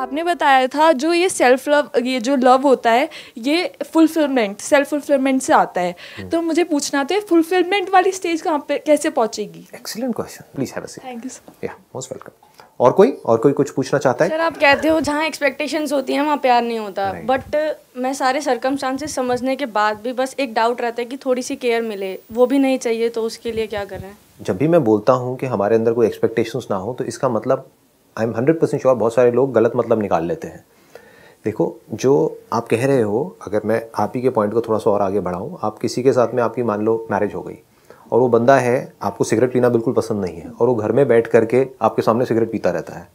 आपने बताया था जो ये सेल्फ लव, ये जो लव होता है ये फुलफिलमेंट, सेल्फ फुलफिलमेंट से आता है। तो मुझे पूछना था फुलफिलमेंट वाली स्टेज कहाँ पे कैसे पहुँचेगी? Excellent question, please have a seat. Thank you sir. या मोस्ट वेलकम। और कोई कुछ पूछना चाहता है? सर आप कहते हो जहाँ एक्सपेक्टेशंस होती हैं वहाँ प्यार नहीं होता, बट मैं सारे सर्कमस्टांसेस समझने के बाद भी बस एक डाउट रहता है कि थोड़ी सी केयर मिले, वो भी नहीं चाहिए, तो उसके लिए क्या करें? जब भी मैं बोलता हूँ कि हमारे अंदर कोई एक्सपेक्टेशंस ना हो तो इसका मतलब आई एम 100% श्योर बहुत सारे लोग गलत मतलब निकाल लेते हैं। देखो, जो आप कह रहे हो, अगर मैं आप ही के पॉइंट को थोड़ा सा और आगे बढ़ाऊँ, आप किसी के साथ में आपकी मान लो मैरिज हो गई और वो बंदा है, आपको सिगरेट पीना बिल्कुल पसंद नहीं है और वो घर में बैठ करके आपके सामने सिगरेट पीता रहता है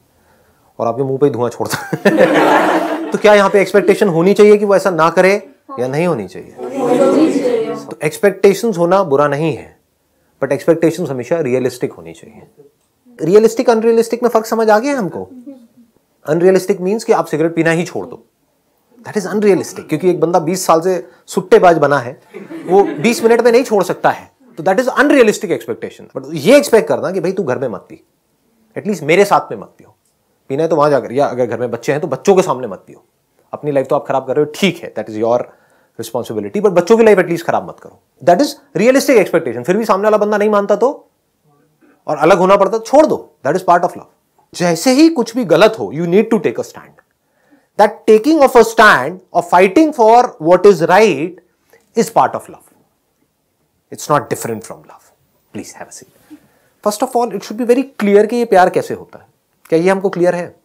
और आपके मुंह पे ही धुआं छोड़ता है तो क्या यहाँ पे एक्सपेक्टेशन होनी चाहिए कि वो ऐसा ना करे या नहीं होनी चाहिए? तो एक्सपेक्टेशंस होना बुरा नहीं है, बट एक्सपेक्टेशंस हमेशा रियलिस्टिक होनी चाहिए। रियलिस्टिक अनरियलिस्टिक में फर्क समझ आ गया हमको? अनरियलिस्टिक मीन्स कि आप सिगरेट पीना ही छोड़ दो, दैट इज अनरियलिस्टिक, क्योंकि एक बंदा 20 साल से सुट्टेबाज बना है, वो 20 मिनट में नहीं छोड़ सकता है, तो that is unrealistic expectation. But ये एक्सपेक्ट करना कि भाई तू घर में मत पी, एटलीस्ट मेरे साथ में मत पियो, पीना है तो वहां जाकर, या अगर घर में बच्चे हैं तो बच्चों के सामने मत पियो। अपनी लाइफ तो आप खराब कर रहे हो, ठीक है, that is your responsibility, but बच्चों की लाइफ एटलीस्ट खराब मत करो। That is realistic expectation. फिर भी सामने वाला बंदा नहीं मानता तो, और अलग होना पड़ता, छोड़ दो, that is part of love. जैसे ही कुछ भी गलत हो, you need to take a stand. That taking of a stand और fighting for what is right is part of love. It's not different from love. Please have a seat. First of all it should be very clear कि ये प्यार कैसे होता है। क्या ये हमको क्लियर है?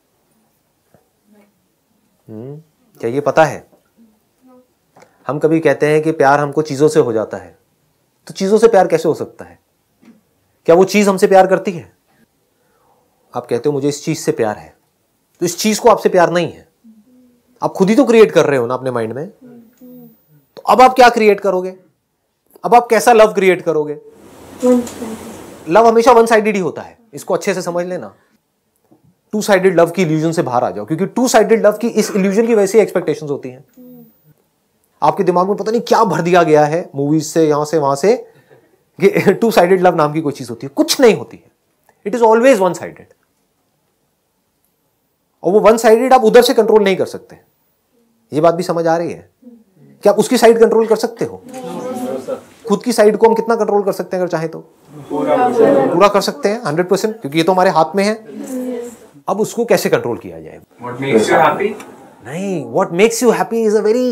क्या ये पता है? हम कभी कहते हैं कि प्यार हमको चीजों से हो जाता है, तो चीजों से प्यार कैसे हो सकता है? क्या वो चीज हमसे प्यार करती है? आप कहते हो मुझे इस चीज से प्यार है, तो इस चीज को आपसे प्यार नहीं है, आप खुद ही तो क्रिएट कर रहे हो ना अपने माइंड में। तो अब आप क्या क्रिएट करोगे? अब आप कैसा लव क्रिएट करोगे? लव हमेशा वन साइडेड ही होता है, इसको अच्छे से समझ लेना। टू साइडेड लव की इल्यूजन से बाहर आ जाओ, क्योंकि टू साइडेड लव की इस इल्यूजन की वजह से एक्सपेक्टेशंस होती हैं। आपके दिमाग में पता नहीं क्या भर दिया गया है मूवीज से, यहां से वहां से, कि टू साइडेड लव नाम की कोई चीज होती है। कुछ नहीं होती है, it is always one sided. और वो वन साइडेड आप उधर से कंट्रोल नहीं कर सकते। ये बात भी समझ आ रही है? क्या आप उसकी साइड कंट्रोल कर सकते हो? खुद की साइड को हम कितना कंट्रोल कर सकते हैं अगर चाहे तो? पूरा कर सकते हैं 100%, क्योंकि ये तो हमारे हाथ में है। अब उसको कैसे कंट्रोल किया जाए? What makes you happy? नहीं, what makes you happy is a very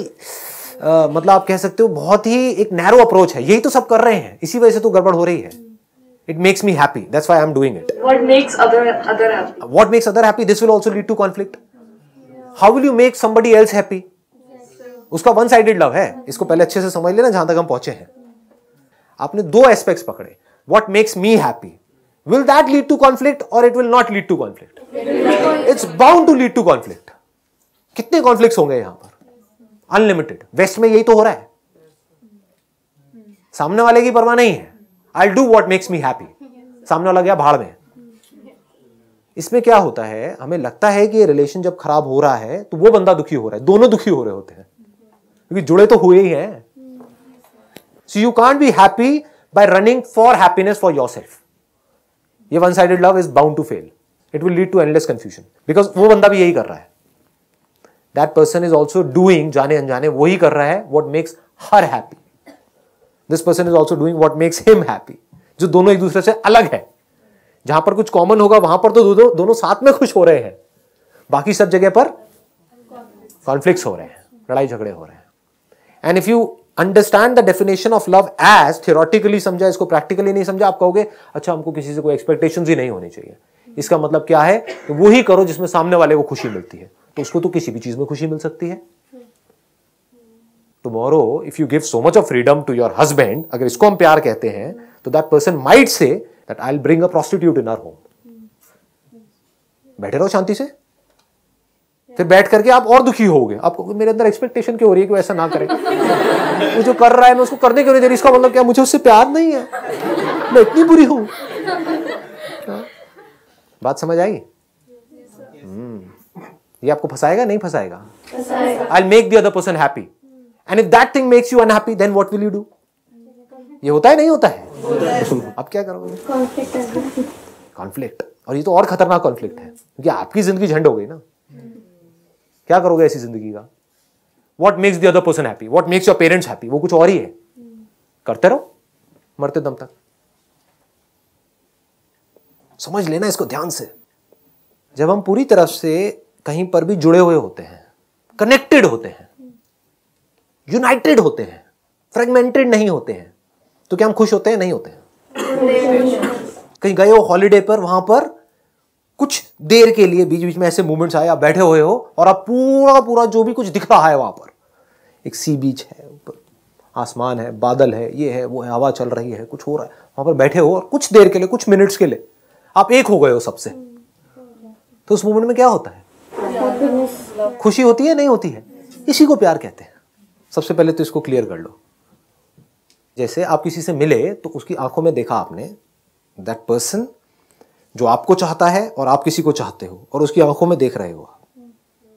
मतलब आप कह सकते हो बहुत ही एक नैरो अप्रोच है। यही तो सब कर रहे हैं, इसी वजह से तो गड़बड़ हो रही है। It makes me happy, that's why I am doing it. What makes other happy? What makes other happy? This will also lead to conflict. How will you make somebody else happy? उसका one sided love है। इसको पहले अच्छे से समझ लेना जहां तक हम पहुंचे हैं। आपने दो एस्पेक्ट्स पकड़े। What makes me happy? Will that lead to conflict or it will not lead to conflict? It's bound to lead to conflict. कितने कॉन्फ्लिक्ट्स होंगे यहां पर? अनलिमिटेड। वेस्ट में यही तो हो रहा है। सामने वाले की परवाह नहीं है। I'll do what makes me happy. सामने वाला गया भाड़ में। इसमें क्या होता है, हमें लगता है कि ये रिलेशन जब खराब हो रहा है तो वो बंदा दुखी हो रहा है, दोनों दुखी हो रहे होते हैं, क्योंकि जुड़े तो हुए ही हैं। So you can't be happy by running for happiness for yourself. ये one sided love is bound to fail. It will lead to endless confusion, because वो बंदा भी यही कर रहा है. That person is also doing, जाने अनजाने वही कर रहा है what makes her happy. This person is also doing what makes him happy. जो दोनों एक दूसरे से अलग है. जहां पर कुछ कॉमन होगा वहां पर तो दोनों साथ में खुश हो रहे हैं, बाकी सब जगह पर कॉन्फ्लिक्ट्स हो रहे हैं, लड़ाई झगड़े हो रहे हैं. And if you understand the definition of love as theoretically समझा, इसको प्रैक्टिकली नहीं समझा, आप कहोगे अच्छा हमको किसी से कोई एक्सपेक्टेशंस ही नहीं होनी चाहिए. इसका मतलब क्या है कि वो ही करो जिसमें सामने वाले को खुशी मिलती है. तो उसको तो किसी भी चीज में खुशी मिल सकती है. Tomorrow if you give so much of freedom to your husband, अगर इसको हम प्यार कहते हैं, तो that person might say that I will bring a prostitute in our home. बैठे रहो शांति से. फिर बैठ करके आप और दुखी होगे. आपको मेरे अंदर एक्सपेक्टेशन क्यों हो रही है कि वो ऐसा ना करे, वो जो कर रहा है मैं उसको करने क्यों नहीं दे रही. इसका मतलब क्या, मुझे उससे प्यार नहीं है, मैं इतनी बुरी हूं. बात समझ आई? ये आपको फंसाएगा नहीं फंसाएगा? I will make the other person happy, and if that thing makes you unhappy then what will you do? ये होता है नहीं होता है? अब क्या करोगे? कॉन्फ्लिक्ट. और ये तो और खतरनाक कॉन्फ्लिक्ट है, क्योंकि आपकी जिंदगी झंड हो गई ना. क्या करोगे ऐसी जिंदगी का? What makes the other person happy, what makes your parents happy, वो कुछ और ही है। करते रहो मरते दम तक। समझ लेना इसको ध्यान से। जब हम पूरी तरफ से कहीं पर भी जुड़े हुए होते हैं, कनेक्टेड होते हैं, यूनाइटेड होते हैं, फ्रेगमेंटेड नहीं होते हैं, तो क्या हम खुश होते हैं? नहीं होते हैं। कहीं गए हो हॉलिडे पर, वहां पर कुछ देर के लिए बीच बीच में ऐसे मूवमेंट्स आए, आप बैठे हुए हो और आप पूरा पूरा जो भी कुछ दिख रहा है वहां पर, एक सी बीच है, ऊपर आसमान है, बादल है, ये है वो है, हवा चल रही है, कुछ हो रहा है, वहां पर बैठे हो और कुछ देर के लिए, कुछ मिनट्स के लिए आप एक हो गए हो सबसे, तो उस मोमेंट में क्या होता है? खुशी होती है? नहीं होती है? इसी को प्यार कहते हैं। सबसे पहले तो इसको क्लियर कर लो। जैसे आप किसी से मिले तो उसकी आंखों में देखा आपने, दैट पर्सन जो आपको चाहता है और आप किसी को चाहते हो, और उसकी आंखों में देख रहे हो,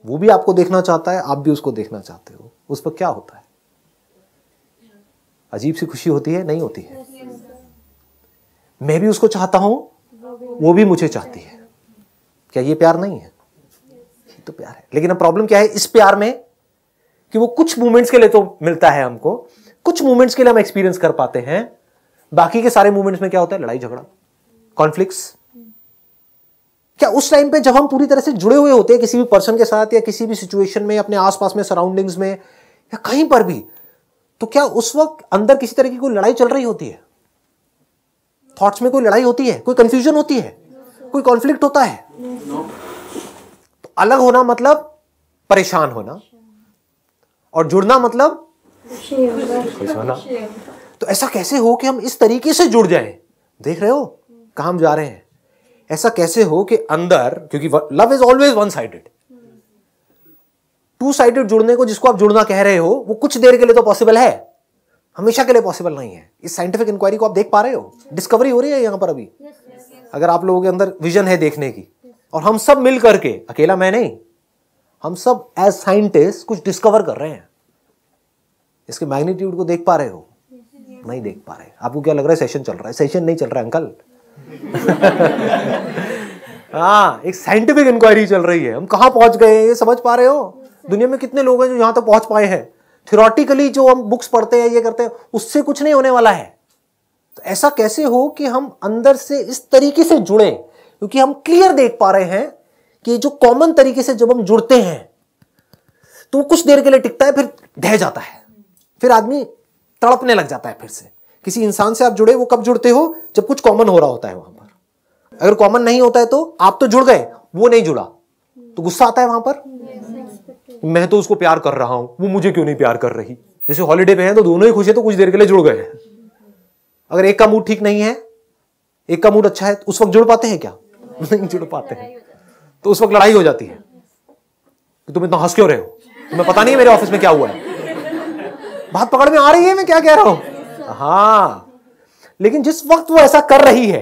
वो भी आपको देखना चाहता है, आप भी उसको देखना चाहते हो, उस पर क्या होता है? अजीब सी खुशी होती है? नहीं होती है? मैं भी उसको चाहता हूं, वो भी मुझे चाहती है। क्या ये प्यार नहीं है? ये तो प्यार है। लेकिन अब प्रॉब्लम क्या है इस प्यार में, कि वो कुछ मोमेंट्स के लिए तो मिलता है हमको, कुछ मोमेंट्स के लिए हम एक्सपीरियंस कर पाते हैं, बाकी के सारे मोमेंट्स में क्या होता है? लड़ाई झगड़ा, कॉन्फ्लिक्ट्स। क्या उस टाइम पे जब हम पूरी तरह से जुड़े हुए होते हैं किसी भी पर्सन के साथ, या किसी भी सिचुएशन में, अपने आसपास में, सराउंडिंग्स में, या कहीं पर भी, तो क्या उस वक्त अंदर किसी तरह की कोई लड़ाई चल रही होती है? थॉट्स में कोई लड़ाई होती है? कोई कंफ्यूजन होती है? कोई कॉन्फ्लिक्ट होता है? तो अलग होना मतलब परेशान होना, और जुड़ना मतलब खुश होना। तो ऐसा कैसे हो कि हम इस तरीके से जुड़ जाएं? देख रहे हो कहां हम जा रहे हैं? ऐसा कैसे हो कि अंदर, क्योंकि love is always one sided, two sided जुड़ने को जिसको आप जुड़ना कह रहे हो, वो कुछ देर के लिए तो पॉसिबल है, हमेशा के लिए पॉसिबल नहीं है। इस साइंटिफिक इंक्वायरी को आप देख पा रहे हो, डिस्कवरी हो रही है यहां पर अभी। अगर आप लोगों के अंदर विजन है देखने की, और हम सब मिल करके, अकेला मैं नहीं, हम सब एज साइंटिस्ट कुछ डिस्कवर कर रहे हैं, इसके मैग्नीट्यूड को देख पा रहे हो? नहीं देख पा रहे। आपको क्या लग रहा है सेशन चल रहा है? सेशन नहीं चल रहा है अंकल। हाँ, एक साइंटिफिक इंक्वायरी चल रही है। हम कहां पहुंच गए हैं ये समझ पा रहे हो? दुनिया में कितने लोग हैं जो यहां तक पहुंच पाए हैं? थ्योरेटिकली जो हम बुक्स पढ़ते हैं, ये करते हैं, उससे कुछ नहीं होने वाला है। तो ऐसा कैसे हो कि हम अंदर से इस तरीके से जुड़े? क्योंकि हम क्लियर देख पा रहे हैं कि जो कॉमन तरीके से जब हम जुड़ते हैं तो वो कुछ देर के लिए टिकता है, फिर ढह जाता है, फिर आदमी तड़पने लग जाता है। फिर से किसी इंसान से आप जुड़े, वो कब जुड़ते हो? जब कुछ कॉमन हो रहा होता है वहां पर। अगर कॉमन नहीं होता है तो आप तो जुड़ गए, वो नहीं जुड़ा, तो गुस्सा आता है वहां पर। मैं तो उसको प्यार कर रहा हूं, वो मुझे क्यों नहीं प्यार कर रही? जैसे हॉलिडे पे हैं तो दोनों ही खुश है, तो कुछ देर के लिए जुड़ गए। अगर एक का मूड ठीक नहीं है, एक का मूड अच्छा है, उस वक्त जुड़ पाते हैं क्या? नहीं जुड़ पाते हैं। तो उस वक्त लड़ाई हो जाती है कि तुम इतना हंस क्यों रहे हो, तुम्हें पता नहीं है मेरे ऑफिस में क्या हुआ है? बात पकड़ में आ रही है मैं क्या कह रहा हूं? हाँ, लेकिन जिस वक्त वो ऐसा कर रही है,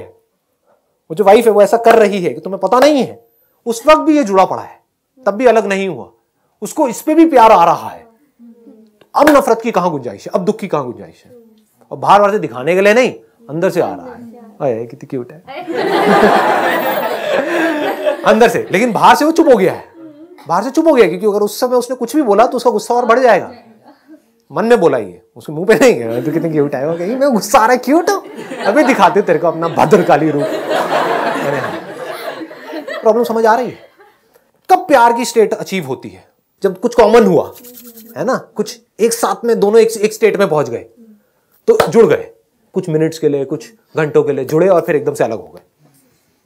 वो जो वाइफ है वो ऐसा कर रही है कि तुम्हें पता नहीं है, उस वक्त भी ये जुड़ा पड़ा है, तब भी अलग नहीं हुआ, उसको इस पे भी प्यार आ रहा है। तो अब नफरत की कहां गुंजाइश है? अब दुख की कहां गुंजाइश है? और बाहर बाहर से दिखाने के लिए नहीं, अंदर से आ रहा है। अरे कितनी क्यूट है अंदर से। लेकिन बाहर से वो चुप हो गया है, बाहर से चुप हो गया, क्योंकि अगर उस समय उसने कुछ भी बोला तो उसका गुस्सा और बढ़ जाएगा। मन में बोला ये, उसके मुंह पे नहीं गया, तो कितनी क्यूट है, कहीं मैं गुस्सा आ रहा है, क्यूट हूं, अभी दिखाते तेरे को अपना भद्रकाली रूप। प्रॉब्लम समझ आ रही है? कब प्यार की स्टेट अचीव होती है? जब कुछ कॉमन हुआ है ना, कुछ एक साथ में दोनों एक स्टेट में पहुंच गए, तो जुड़ गए, कुछ मिनट्स के लिए, कुछ घंटों के लिए जुड़े, और फिर एकदम से अलग हो गए।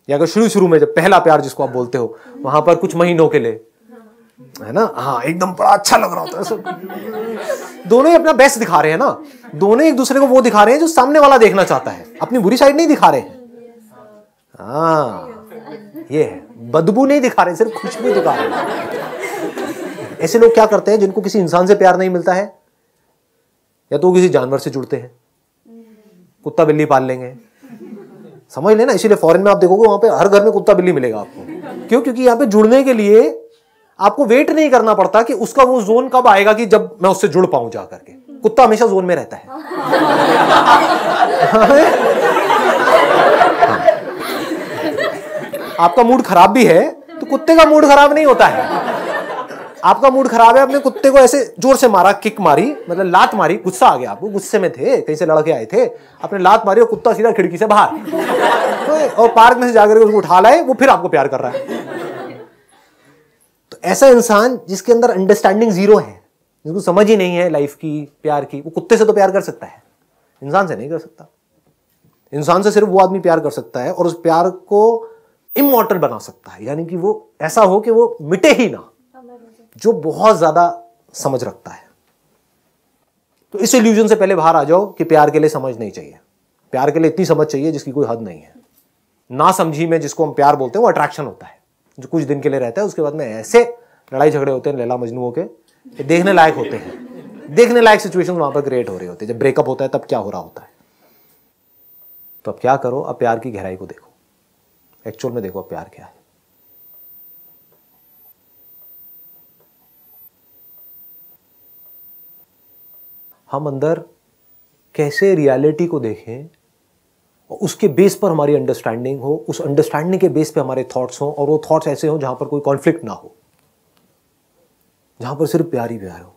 या अगर शुरू में जब पहला प्यार जिसको आप बोलते हो, वहां पर कुछ महीनों के लिए, है ना, हाँ, एकदम बड़ा अच्छा लग रहा होता है, दोनों ही अपना बेस्ट दिखा रहे हैं ना, दोनों एक दूसरे को वो दिखा रहे हैं जो सामने वाला देखना चाहता है, अपनी बुरी साइड नहीं दिखा रहे हैं। हाँ, ये है, बदबू नहीं दिखा रहे, सिर्फ खुशबू दिखा रहे हैं। ऐसे लोग क्या करते हैं जिनको किसी इंसान से प्यार नहीं मिलता है, या तो किसी जानवर से जुड़ते हैं, कुत्ता बिल्ली पाल लेंगे, समझ लेना। इसीलिए फॉरेन में आप देखोगे वहां पे हर घर में कुत्ता बिल्ली मिलेगा आपको। क्यों? क्योंकि यहाँ पे जुड़ने के लिए आपको वेट नहीं करना पड़ता कि उसका वो जोन कब आएगा कि जब मैं उससे जुड़ पाऊं जा करके। कुत्ता हमेशा जोन में रहता है। आपका मूड खराब भी है तो कुत्ते का मूड खराब नहीं होता है। आपका मूड खराब है, अपने कुत्ते को ऐसे जोर से मारा, किक मारी, मतलब लात मारी, गुस्सा आ गया आपको, गुस्से में थे, कहीं से लड़के आए थे, आपने लात मारी और कुत्ता सीधा खिड़की से बाहर, तो और पार्क में से जाकर उसको उठा लाए, वो फिर आपको प्यार कर रहा है। तो ऐसा इंसान जिसके अंदर अंडरस्टैंडिंग जीरो है, जिसको समझ ही नहीं है लाइफ की, प्यार की, वो कुत्ते से तो प्यार कर सकता है, इंसान से नहीं कर सकता। इंसान से सिर्फ वो आदमी प्यार कर सकता है और उस प्यार को इमॉर्टल बना सकता है, यानी कि वो ऐसा हो कि वो मिटे ही ना, जो बहुत ज्यादा समझ रखता है। तो इस इल्यूजन से पहले बाहर आ जाओ कि प्यार के लिए समझ नहीं चाहिए, प्यार के लिए इतनी समझ चाहिए जिसकी कोई हद नहीं है। ना समझी में जिसको हम प्यार बोलते हैं वो अट्रैक्शन होता है, जो कुछ दिन के लिए रहता है, उसके बाद में ऐसे लड़ाई झगड़े होते हैं लैला मजनू के, देखने लायक होते हैं, देखने लायक सिचुएशन वहां पर क्रिएट हो रहे होते हैं। जब ब्रेकअप होता है तब क्या हो रहा होता है। तो अब क्या करो, अब प्यार की गहराई को देखो, एक्चुअल में देखो अब प्यार क्या है। हम अंदर कैसे रियलिटी को देखें और उसके बेस पर हमारी अंडरस्टैंडिंग हो, उस अंडरस्टैंडिंग के बेस पे हमारे थॉट्स हो, और वो थॉट्स ऐसे हो जहां पर कोई कॉन्फ्लिक्ट ना हो, जहां पर सिर्फ प्यार ही प्यार हो,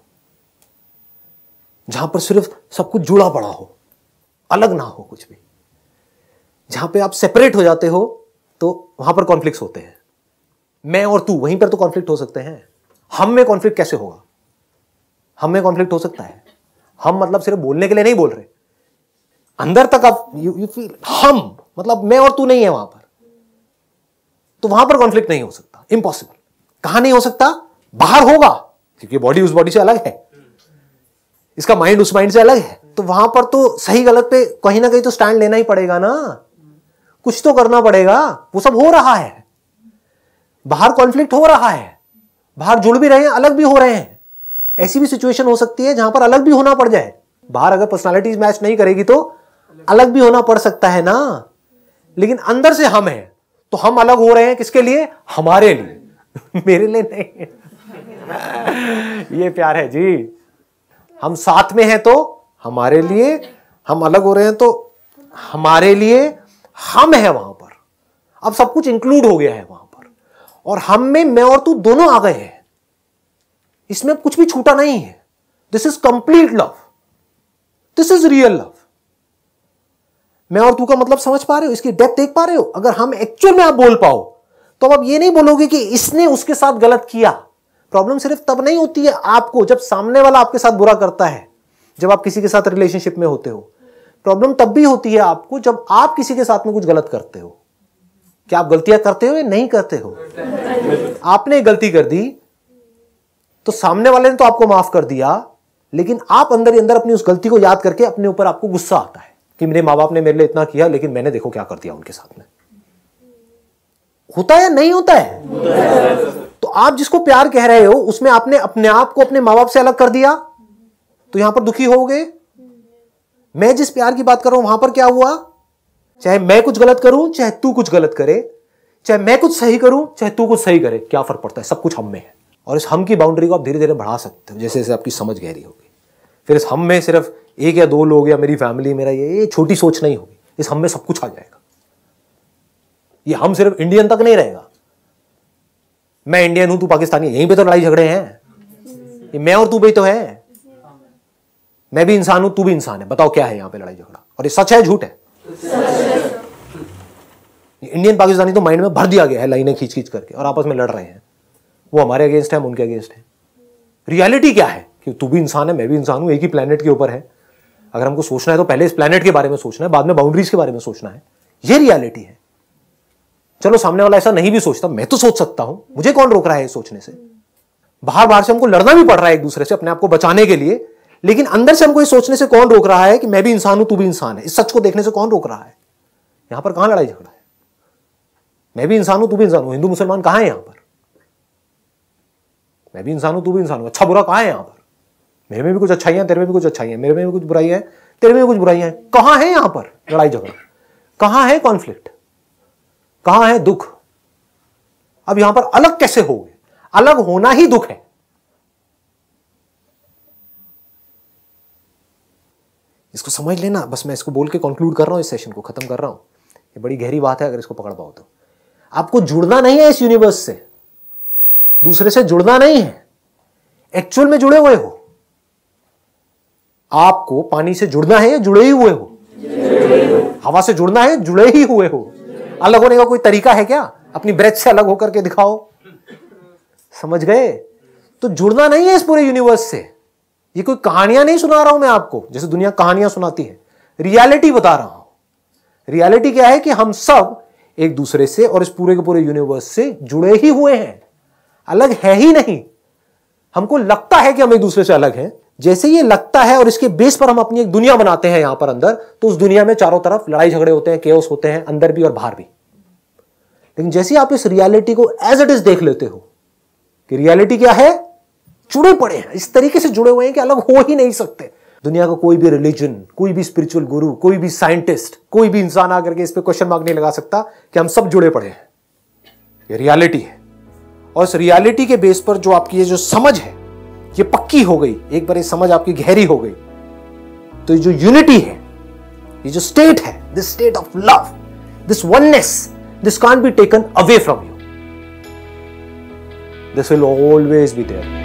जहां पर सिर्फ सब कुछ जुड़ा पड़ा हो, अलग ना हो कुछ भी। जहां पे आप सेपरेट हो जाते हो तो वहां पर कॉन्फ्लिक्ट्स होते हैं। मैं और तू, वहीं पर तो कॉन्फ्लिक्ट हो सकते हैं। हम में कॉन्फ्लिक्ट कैसे होगा? हम में कॉन्फ्लिक्ट हो सकता है। हम मतलब सिर्फ बोलने के लिए नहीं बोल रहे, अंदर तक आप यू फील हम, मतलब मैं और तू नहीं है वहां पर, तो वहां पर कॉन्फ्लिक्ट नहीं हो सकता, इम्पॉसिबल। कहां नहीं हो सकता? बाहर होगा, क्योंकि बॉडी उस बॉडी से अलग है, इसका माइंड उस माइंड से अलग है। तो वहां पर तो सही गलत पे कहीं ना कहीं तो स्टैंड लेना ही पड़ेगा ना, कुछ तो करना पड़ेगा। वो सब हो रहा है, बाहर कॉन्फ्लिक्ट हो रहा है, बाहर जुड़ भी रहे हैं, अलग भी हो रहे हैं। ऐसी भी सिचुएशन हो सकती है जहां पर अलग भी होना पड़ जाए। बाहर अगर पर्सनालिटीज मैच नहीं करेगी तो अलग भी होना पड़ सकता है ना, लेकिन अंदर से हम हैं, तो हम अलग हो रहे हैं किसके लिए? हमारे लिए, मेरे लिए नहीं। ये प्यार है जी। हम साथ में हैं तो हमारे लिए, हम अलग हो रहे हैं तो हमारे लिए, हम है वहां पर। अब सब कुछ इंक्लूड हो गया है वहां पर, और हम में मैं और तू दोनों आ गए हैं, इसमें कुछ भी छूटा नहीं है। This is complete love, this is real love. मैं और तू का मतलब समझ पा रहे हो, इसकी डेप्थ देख पा रहे हो? अगर हम एक्चुअल में आप बोल पाओ तो अब ये नहीं बोलोगे कि इसने उसके साथ गलत किया। प्रॉब्लम सिर्फ तब नहीं होती है आपको जब सामने वाला आपके साथ बुरा करता है, जब आप किसी के साथ रिलेशनशिप में होते हो। प्रॉब्लम तब भी होती है आपको जब आप किसी के साथ में कुछ गलत करते हो। क्या आप गलतियां करते हो या नहीं करते हो? आपने गलती कर दी तो सामने वाले ने तो आपको माफ कर दिया, लेकिन आप अंदर ही अंदर अपनी उस गलती को याद करके अपने ऊपर आपको गुस्सा आता है कि मेरे माँ बाप ने मेरे लिए इतना किया, लेकिन मैंने देखो क्या कर दिया उनके साथ में। होता है या नहीं होता है? तो आप जिसको प्यार कह रहे हो उसमें आपने अपने आप को अपने माँ बाप से अलग कर दिया, तो यहां पर दुखी होगे। मैं जिस प्यार की बात कर रहा हूं वहां पर क्या हुआ? चाहे मैं कुछ गलत करूं, चाहे तू कुछ गलत करे, चाहे मैं कुछ सही करूं, चाहे तू कुछ सही करे, क्या फर्क पड़ता है? सब कुछ हम में है। और इस हम की बाउंड्री को आप धीरे धीरे बढ़ा सकते हो जैसे जैसे आपकी समझ गहरी होगी। फिर इस हम में सिर्फ एक या दो लोग या मेरी फैमिली, मेरा ये छोटी सोच नहीं होगी। इस हम में सब कुछ आ जाएगा। ये हम सिर्फ इंडियन तक नहीं रहेगा, मैं इंडियन हूं तू पाकिस्तानी, यहीं पे तो लड़ाई झगड़े हैं। ये मैं और तू भी तो है, मैं भी इंसान हूं तू भी इंसान है। बताओ क्या है यहां पे लड़ाई झगड़ा? और ये सच है झूठ है? इंडियन पाकिस्तानी तो माइंड में भर दिया गया है लाइनें खींच खींच करके, और आपस में लड़ रहे हैं। वो हमारे अगेंस्ट है, हम उनके अगेंस्ट है। रियलिटी क्या है कि तू भी इंसान है, मैं भी इंसान हूं, एक ही प्लेनेट के ऊपर है। अगर हमको सोचना है तो पहले इस प्लेनेट के बारे में सोचना है, बाद में बाउंड्रीज के बारे में सोचना है। ये रियलिटी है। चलो सामने वाला ऐसा नहीं भी सोचता, मैं तो सोच सकता हूं, मुझे कौन रोक रहा है सोचने से? बाहर बाहर से हमको लड़ना भी पड़ रहा है एक दूसरे से अपने आप को बचाने के लिए, लेकिन अंदर से हमको ये सोचने से कौन रोक रहा है कि मैं भी इंसान हूं तू भी इंसान है? इस सच को देखने से कौन रोक रहा है? यहां पर कहां लड़ाई झगड़ा है? मैं भी इंसान हूं तू भी इंसान हूं। हिंदू मुसलमान कहां है यहां पर? मैं भी इंसान हूं तू भी इंसान हूं। अच्छा बुरा कहां है यहां पर? मेरे में भी कुछ अच्छाइयां, तेरे में भी कुछ अच्छाइयां, मेरे में भी कुछ बुराइयां हैं, तेरे में भी कुछ बुराइयां हैं। कहां है यहां पर लड़ाई झगड़ा? कहां है कॉन्फ्लिक्ट? कहां है दुख? अब यहां पर अलग कैसे हो गए? अलग होना ही दुख है। इसको समझ लेना। बस मैं इसको बोल के कंक्लूड कर रहा हूं, इस सेशन को खत्म कर रहा हूं। ये बड़ी गहरी बात है, अगर इसको पकड़ पाओ तो। आपको जुड़ना नहीं है इस यूनिवर्स से, दूसरे से जुड़ना नहीं है, एक्चुअल में जुड़े हुए हो? आपको पानी से जुड़ना है या जुड़े ही हुए हो? हवा से जुड़ना है, जुड़े ही हुए हो। अलग होने का कोई तरीका है क्या? अपनी ब्रेथ से अलग होकर के दिखाओ। समझ गए? तो जुड़ना नहीं है इस पूरे यूनिवर्स से। ये कोई कहानियां नहीं सुना रहा हूं मैं आपको, जैसे दुनिया कहानियां सुनाती है। रियलिटी बता रहा हूं। रियलिटी क्या है कि हम सब एक दूसरे से और इस पूरे के पूरे यूनिवर्स से जुड़े ही हुए हैं, अलग है ही नहीं। हमको लगता है कि हम एक दूसरे से अलग हैं। जैसे ये लगता है और इसके बेस पर हम अपनी एक दुनिया बनाते हैं यहां पर अंदर, तो उस दुनिया में चारों तरफ लड़ाई झगड़े होते हैं, केओस होते हैं, अंदर भी और बाहर भी। लेकिन जैसे आप इस रियलिटी को एज इट इज देख लेते हो कि रियलिटी क्या है, जुड़े पड़े हैं, इस तरीके से जुड़े हुए हैं कि अलग हो ही नहीं सकते। दुनिया का कोई भी रिलीजन, कोई भी स्पिरिचुअल गुरु, कोई भी साइंटिस्ट, कोई भी इंसान आकर के इस पे क्वेश्चन मार्क नहीं लगा सकता कि हम सब जुड़े पड़े हैं। ये रियलिटी है। और इस रियलिटी के बेस पर जो आपकी ये जो समझ है ये पक्की हो गई, एक बार ये समझ आपकी गहरी हो गई, तो ये जो यूनिटी है, ये जो स्टेट है, this state of love, this oneness, this can't be taken away from you. This will always be there.